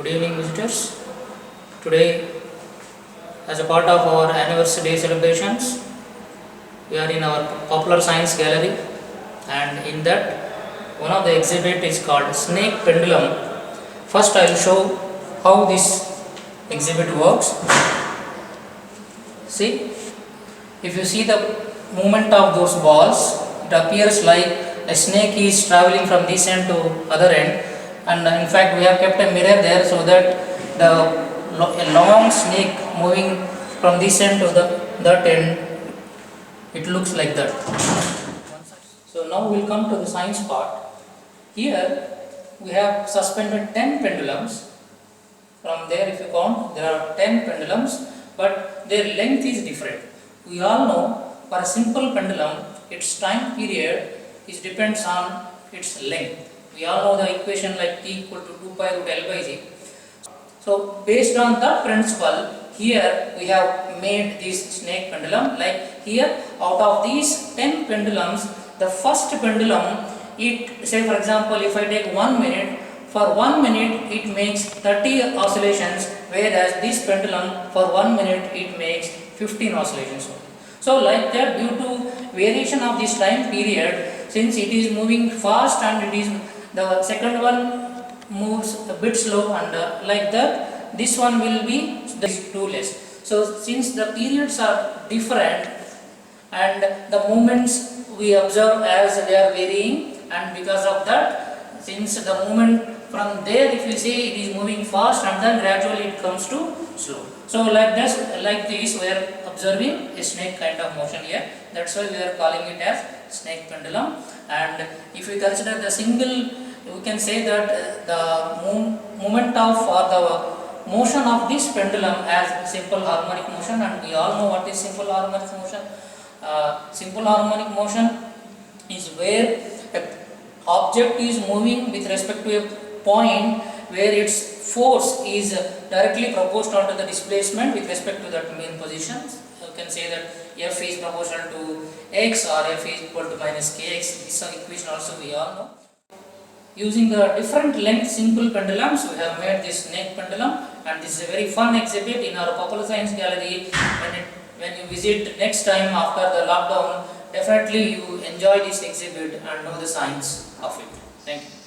Good evening visitors. Today, as a part of our anniversary celebrations, we are in our popular science gallery, and in that one of the exhibit is called snake pendulum. First I will show how this exhibit works. See, if you see the movement of those balls, it appears like a snake is traveling from this end to other end, and in fact we have kept a mirror there so that a long snake moving from this end to that end, it looks like that. So now we will come to the science part. Here we have suspended 10 pendulums. From there, if you count, there are 10 pendulums, but their length is different. We all know for a simple pendulum, its time period depends on its length. We all know the equation like T equal to 2 pi root L by G. So based on that principle, here we have made this snake pendulum. Like here, out of these 10 pendulums, the first pendulum, say for example, if I take 1 minute, for 1 minute it makes 30 oscillations, whereas this pendulum for 1 minute it makes 15 oscillations. So like that, due to variation of this time period, since it is moving fast and the second one moves a bit slow, and like that this one will be too less. So since the periods are different and the movements we observe as they are varying, and because of that, since the movement from there, if you say it is moving fast and then gradually it comes to slow. So like this we are observing a snake kind of motion here. That's why we are calling it as snake pendulum. And if we consider the single, we can say that the movement of or the motion of this pendulum as simple harmonic motion, and we all know what is simple harmonic motion. Simple harmonic motion is where an object is moving with respect to a point where its force is directly proportional to the displacement with respect to that main positions. You can say that F is proportional to x or F is equal to minus kx. This equation also we all know. Using the different length simple pendulums, we have made this snake pendulum, and this is a very fun exhibit in our popular science gallery. When you visit next time after the lockdown, definitely you enjoy this exhibit and know the science of it. Thank you.